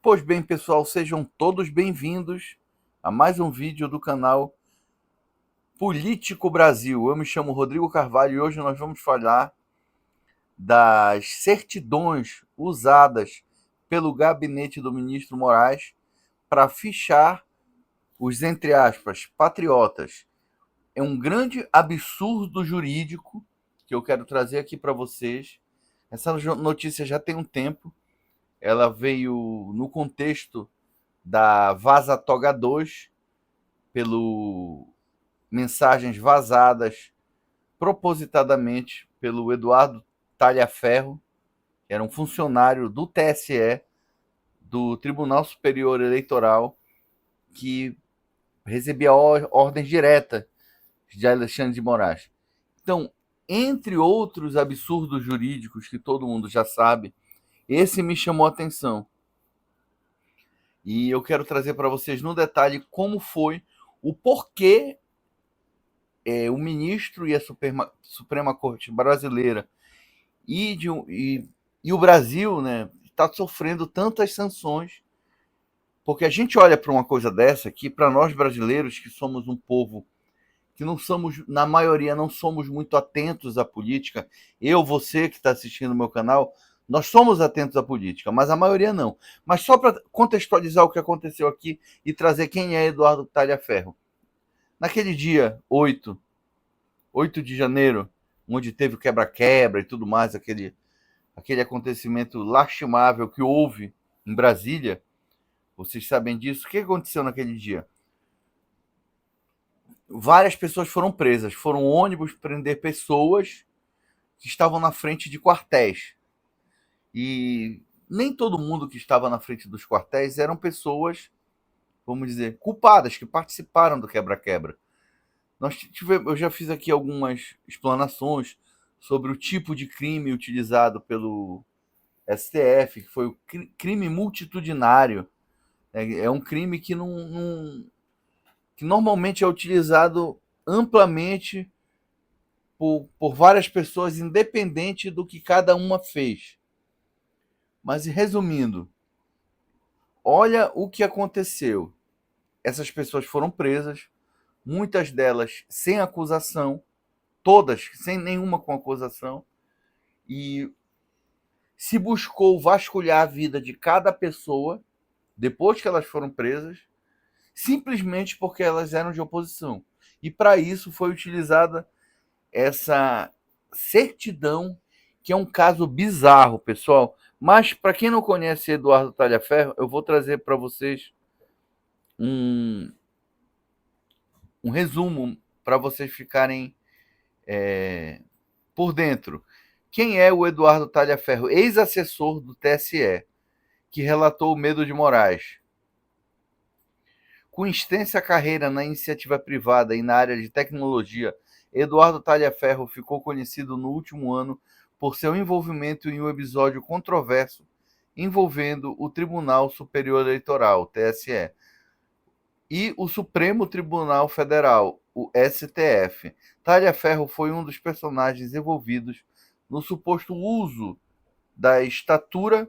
Pois bem, pessoal, sejam todos bem-vindos a mais um vídeo do canal Político Brasil. Eu me chamo Rodrigo Carvalho e hoje nós vamos falar das certidões usadas pelo gabinete do ministro Moraes para fichar os, entre aspas, patriotas. É um grande absurdo jurídico que eu quero trazer aqui para vocês. Essa notícia já tem um tempo, ela veio no contexto da Vaza Toga 2, pelo mensagens vazadas propositadamente pelo Eduardo Talhaferro, que era um funcionário do TSE, do Tribunal Superior Eleitoral, que recebia ordens diretas de Alexandre de Moraes. Então, entre outros absurdos jurídicos que todo mundo já sabe, esse me chamou a atenção. E eu quero trazer para vocês no detalhe como foi o porquê o ministro e a Suprema Corte brasileira e o Brasil, né, está sofrendo tantas sanções, porque a gente olha para uma coisa dessa que para nós brasileiros, que somos um povo que não somos, na maioria, não somos muito atentos à política, eu, você que está assistindo o meu canal, nós somos atentos à política, mas a maioria não. Mas só para contextualizar o que aconteceu aqui e trazer quem é Eduardo Talhaferro. Naquele dia 8 de janeiro, onde teve o quebra-quebra e tudo mais, aquele acontecimento lastimável que houve em Brasília, vocês sabem disso. O que aconteceu naquele dia? Várias pessoas foram presas, foram ônibus prender pessoas que estavam na frente de quartéis. E nem todo mundo que estava na frente dos quartéis eram pessoas, vamos dizer, culpadas, que participaram do quebra-quebra. Eu já fiz aqui algumas explanações sobre o tipo de crime utilizado pelo STF, que foi o crime multitudinário. É um crime que normalmente é utilizado amplamente por várias pessoas, independente do que cada uma fez. Mas resumindo, olha o que aconteceu. Essas pessoas foram presas, muitas delas sem acusação, todas sem nenhuma com acusação, e se buscou vasculhar a vida de cada pessoa depois que elas foram presas, simplesmente porque elas eram de oposição. E para isso foi utilizada essa certidão, que é um caso bizarro, pessoal. Mas para quem não conhece Eduardo Talhaferro, eu vou trazer para vocês um, um resumo para vocês ficarem por dentro. Quem é o Eduardo Talhaferro? Ex-assessor do TSE, que relatou o medo de Moraes. Com extensa carreira na iniciativa privada e na área de tecnologia, Eduardo Talhaferro ficou conhecido no último ano por seu envolvimento em um episódio controverso envolvendo o Tribunal Superior Eleitoral, TSE, e o Supremo Tribunal Federal, o STF. Talhaferro foi um dos personagens envolvidos no suposto uso da estatura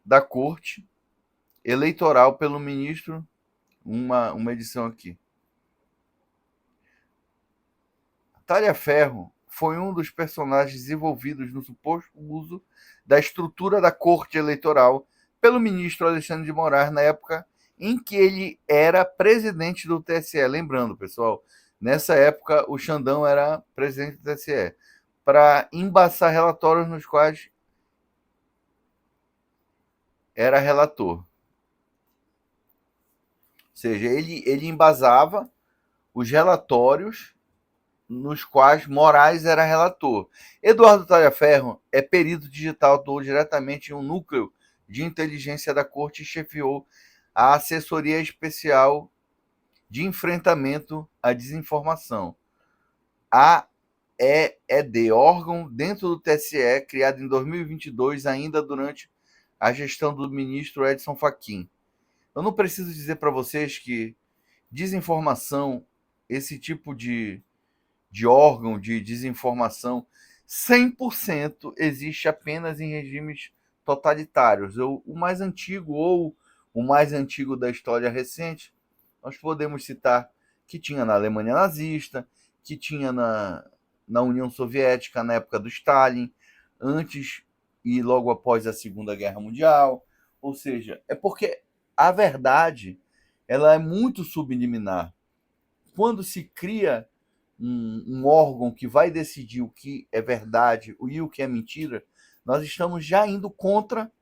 da Corte Eleitoral pelo ministro. Uma edição aqui. Talhaferro foi um dos personagens envolvidos no suposto uso da estrutura da Corte Eleitoral pelo ministro Alexandre de Moraes na época em que ele era presidente do TSE. Lembrando, pessoal, nessa época o Xandão era presidente do TSE, para embaçar relatórios nos quais era relator. Ou seja, ele embasava os relatórios nos quais Moraes era relator. Eduardo Talhaferro é perito digital, atuou diretamente em um núcleo de inteligência da Corte e chefiou a Assessoria Especial de Enfrentamento à Desinformação, AEED, órgão dentro do TSE, criado em 2022, ainda durante a gestão do ministro Edson Fachin. Eu não preciso dizer para vocês que desinformação, esse tipo de órgão de desinformação, 100% existe apenas em regimes totalitários. O mais antigo ou o mais antigo da história recente, nós podemos citar que tinha na Alemanha nazista, que tinha na União Soviética na época do Stalin, antes e logo após a Segunda Guerra Mundial. Ou seja, é porque a verdade ela é muito subliminar. Quando se cria um órgão que vai decidir o que é verdade e o que é mentira, nós estamos já indo contra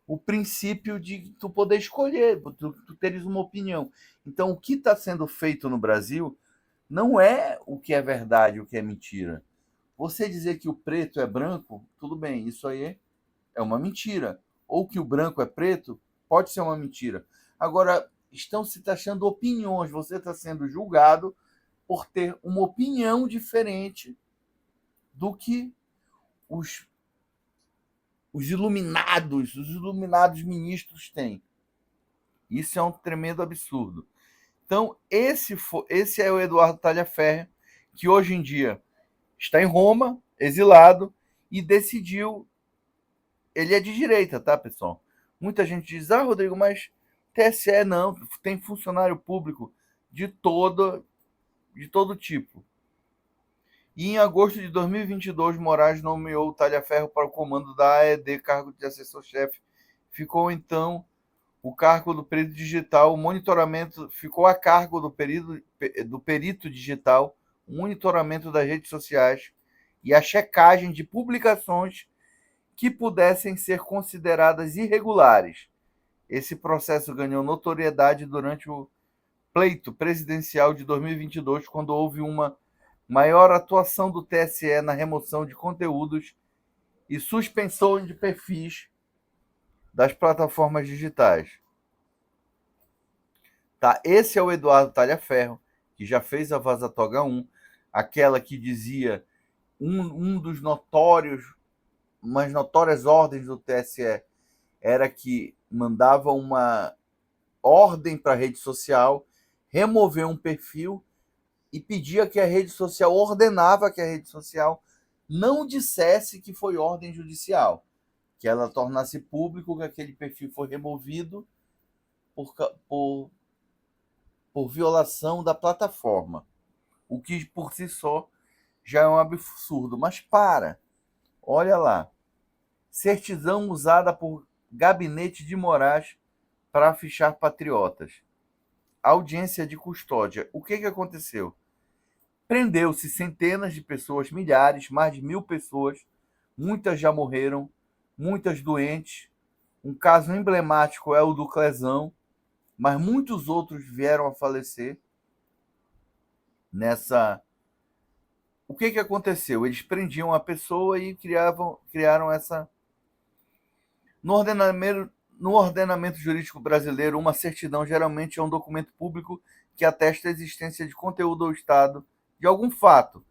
o princípio de tu poder escolher, tu teres uma opinião. Então, o que está sendo feito no Brasil não é o que é verdade, o que é mentira. Você dizer que o preto é branco, tudo bem, isso aí é uma mentira. Ou que o branco é preto, pode ser uma mentira. Agora, estão se taxando opiniões, você está sendo julgado por ter uma opinião diferente do que os, os iluminados ministros têm. Isso é um tremendo absurdo. Então, esse é o Eduardo Talhaferro, que hoje em dia está em Roma, exilado, e decidiu. Ele é de direita, tá, pessoal? Muita gente diz: ah, Rodrigo, mas TSE não, tem funcionário público de todo tipo. E em agosto de 2022, Moraes nomeou Talhaferro para o comando da AED, cargo de assessor-chefe. Ficou então o cargo do perito digital, o monitoramento ficou a cargo do perito digital, o monitoramento das redes sociais e a checagem de publicações que pudessem ser consideradas irregulares. Esse processo ganhou notoriedade durante o pleito presidencial de 2022, quando houve uma maior atuação do TSE na remoção de conteúdos e suspensão de perfis das plataformas digitais. Tá? Esse é o Eduardo Talhaferro, que já fez a Vaza Toga 1, aquela que dizia um dos umas notórias ordens do TSE era que mandava uma ordem para a rede social remover um perfil e pedia que a rede social ordenava que a rede social não dissesse que foi ordem judicial, que ela tornasse público que aquele perfil foi removido por, por violação da plataforma, o que por si só já é um absurdo. Mas olha lá, certidão usada por gabinete de Moraes para fichar patriotas. Audiência de custódia. O que aconteceu? Prendeu-se centenas de pessoas, milhares, mais de 1.000 pessoas. Muitas já morreram, muitas doentes. Um caso emblemático é o do Clesão, mas muitos outros vieram a falecer nessa. O que aconteceu? Eles prendiam a pessoa e criaram essa. No ordenamento jurídico brasileiro, uma certidão geralmente é um documento público que atesta a existência de conteúdo ao Estado de algum fato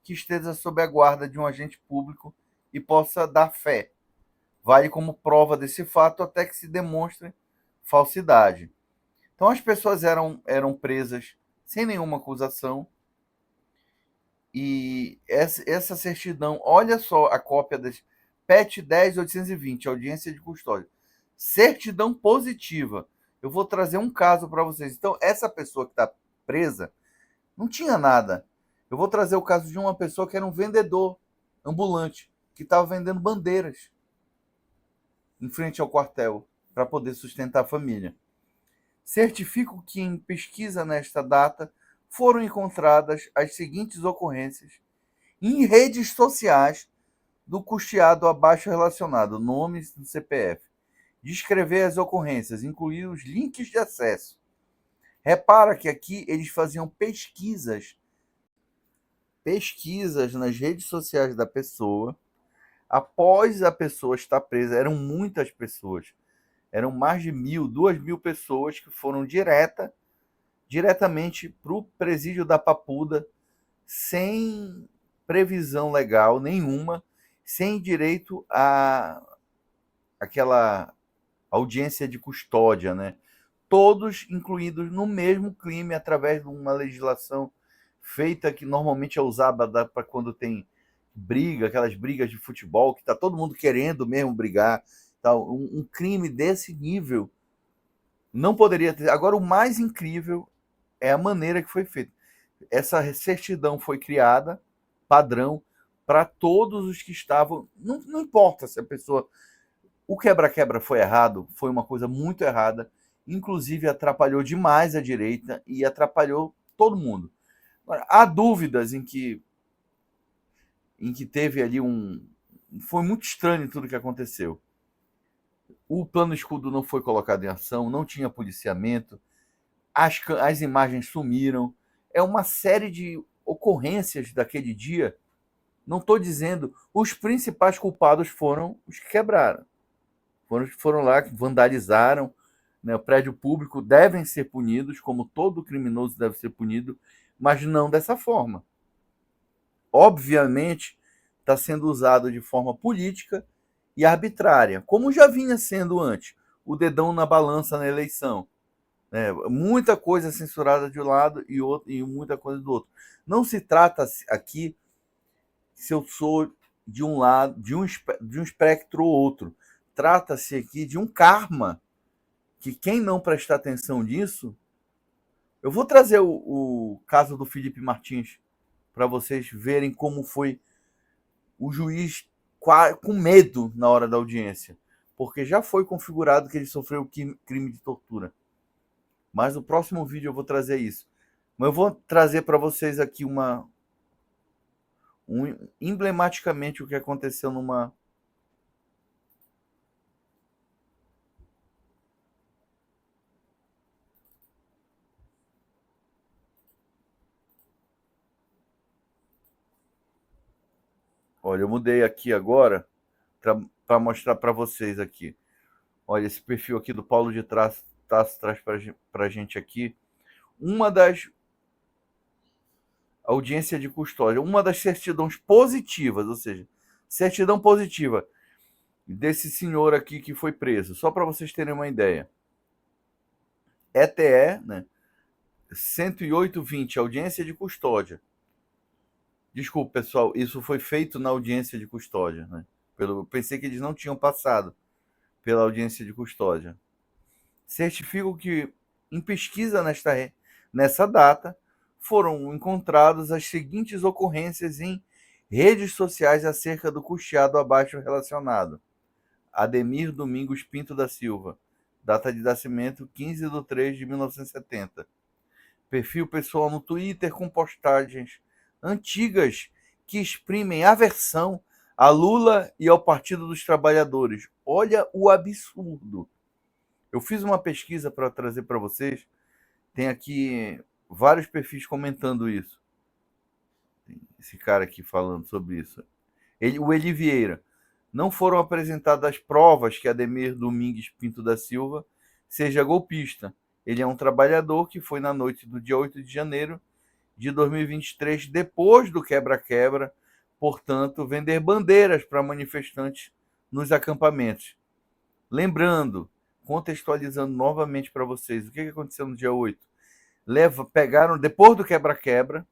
que esteja sob a guarda de um agente público e possa dar fé. Vale como prova desse fato até que se demonstre falsidade. Então as pessoas eram presas sem nenhuma acusação e essa certidão, olha só a cópia das PET 10.820, audiência de custódia. Certidão positiva. Eu vou trazer um caso para vocês. Então, essa pessoa que está presa não tinha nada. Eu vou trazer o caso de uma pessoa que era um vendedor ambulante, que estava vendendo bandeiras em frente ao quartel para poder sustentar a família. Certifico que em pesquisa nesta data foram encontradas as seguintes ocorrências em redes sociais do custeado abaixo relacionado, nomes do CPF. Descrever as ocorrências, incluir os links de acesso. Repara que aqui eles faziam pesquisas nas redes sociais da pessoa. Após a pessoa estar presa, eram muitas pessoas. Eram mais de 1.000, 2.000 pessoas que foram diretamente para o presídio da Papuda, sem previsão legal nenhuma, sem direito a aquela audiência de custódia, né? Todos incluídos no mesmo crime através de uma legislação feita que normalmente é usada para quando tem briga, aquelas brigas de futebol, que tá todo mundo querendo mesmo brigar, tal. Um crime desse nível não poderia ter. Agora, o mais incrível é a maneira que foi feito. Essa certidão foi criada, padrão, para todos os que estavam. Não, não importa se a pessoa. O quebra-quebra foi errado, foi uma coisa muito errada, inclusive atrapalhou demais a direita e atrapalhou todo mundo. Agora, há dúvidas em que teve ali um. Foi muito estranho tudo que aconteceu. O plano escudo não foi colocado em ação, não tinha policiamento, as imagens sumiram. É uma série de ocorrências daquele dia. Não estou dizendo. Os principais culpados foram os que quebraram. Foram lá, que vandalizaram, né, o prédio público, devem ser punidos, como todo criminoso deve ser punido, mas não dessa forma. Obviamente, está sendo usado de forma política e arbitrária, como já vinha sendo antes. O dedão na balança na eleição. Né? Muita coisa censurada de um lado e muita coisa do outro. Não se trata aqui se eu sou de um lado, de um espectro ou outro. Trata-se aqui de um karma que quem não prestar atenção nisso. Eu vou trazer o caso do Felipe Martins para vocês verem como foi o juiz com medo na hora da audiência, porque já foi configurado que ele sofreu crime de tortura. Mas no próximo vídeo eu vou trazer isso. Mas eu vou trazer para vocês aqui emblematicamente o que aconteceu numa. Olha, eu mudei aqui agora para mostrar para vocês aqui. Olha, esse perfil aqui do Paulo de Tarso traz para a gente aqui uma das audiência de custódia, uma das certidões positivas, ou seja, certidão positiva desse senhor aqui que foi preso, só para vocês terem uma ideia. ETE, né? 108.20, audiência de custódia. Desculpa, pessoal, isso foi feito na audiência de custódia, né? Pensei que eles não tinham passado pela audiência de custódia. Certifico que, em pesquisa nessa data, foram encontradas as seguintes ocorrências em redes sociais acerca do custeado abaixo relacionado. Ademir Domingos Pinto da Silva, data de nascimento 15/3/1970. Perfil pessoal no Twitter com postagens antigas que exprimem aversão a Lula e ao Partido dos Trabalhadores. Olha o absurdo. Eu fiz uma pesquisa para trazer para vocês. Tem aqui vários perfis comentando isso. Tem esse cara aqui falando sobre isso. O Eli Vieira. Não foram apresentadas provas que Ademir Domingues Pinto da Silva seja golpista. Ele é um trabalhador que foi na noite do dia 8 de janeiro de 2023, depois do quebra-quebra, portanto, vender bandeiras para manifestantes nos acampamentos. Lembrando, contextualizando novamente para vocês, o que aconteceu no dia 8? Pegaram, depois do quebra-quebra,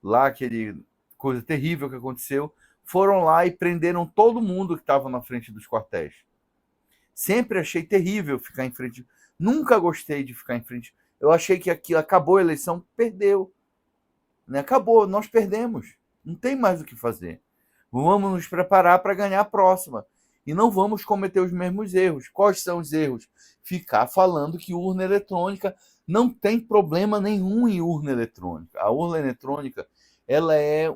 lá aquele coisa terrível que aconteceu, foram lá e prenderam todo mundo que estava na frente dos quartéis. Sempre achei terrível ficar em frente. Nunca gostei de ficar em frente. Eu achei que aqui acabou a eleição, perdeu. Né? Acabou, nós perdemos. Não tem mais o que fazer. Vamos nos preparar para ganhar a próxima. E não vamos cometer os mesmos erros. Quais são os erros? Ficar falando que urna eletrônica não tem problema nenhum em urna eletrônica. A urna eletrônica ela é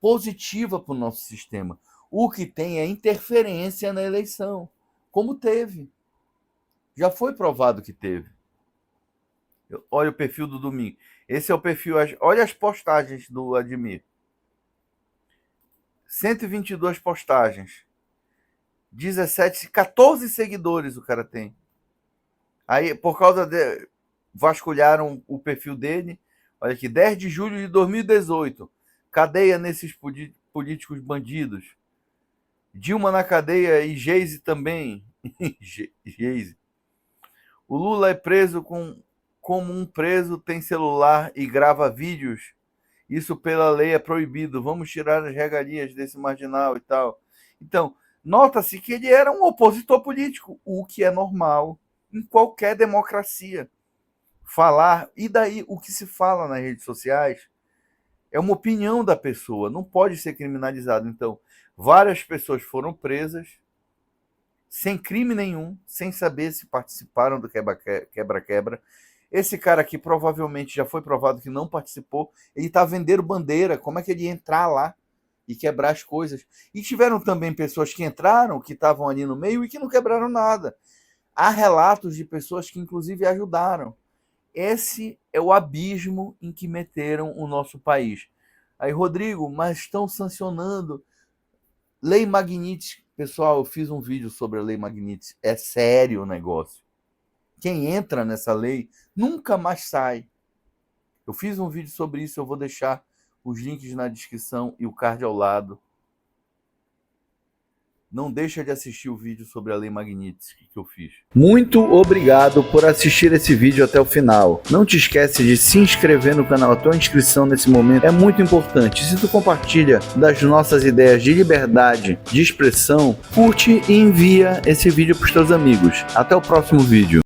positiva para o nosso sistema. O que tem é interferência na eleição, como teve. Já foi provado que teve. Olha o perfil do Domingo. Esse é o perfil. Olha as postagens do Admir. 122 postagens. 14 seguidores o cara tem. Aí, por causa de. Vasculharam o perfil dele. Olha aqui, 10 de julho de 2018. Cadeia nesses políticos bandidos. Dilma na cadeia e Geise também. Geise. O Lula é preso como um preso tem celular e grava vídeos Isso pela lei é proibido, vamos tirar as regalias desse marginal e tal. Então, nota-se que ele era um opositor político, o que é normal em qualquer democracia. Falar, e daí o que se fala nas redes sociais é uma opinião da pessoa, não pode ser criminalizado. Então, várias pessoas foram presas sem crime nenhum, sem saber se participaram do quebra-quebra. Esse cara aqui provavelmente já foi provado que não participou. Ele está vendendo bandeira. Como é que ele ia entrar lá e quebrar as coisas? E tiveram também pessoas que entraram, que estavam ali no meio e que não quebraram nada. Há relatos de pessoas que inclusive ajudaram. Esse é o abismo em que meteram o nosso país. Aí, Rodrigo, mas estão sancionando Lei Magnitsky. Pessoal, eu fiz um vídeo sobre a Lei Magnitsky. É sério o negócio. Quem entra nessa lei nunca mais sai. Eu fiz um vídeo sobre isso, eu vou deixar os links na descrição e o card ao lado. Não deixa de assistir o vídeo sobre a Lei Magnitsky que eu fiz. Muito obrigado por assistir esse vídeo até o final. Não te esquece de se inscrever no canal. A tua inscrição nesse momento é muito importante. Se tu compartilha das nossas ideias de liberdade de expressão, curte e envia esse vídeo para os teus amigos. Até o próximo vídeo.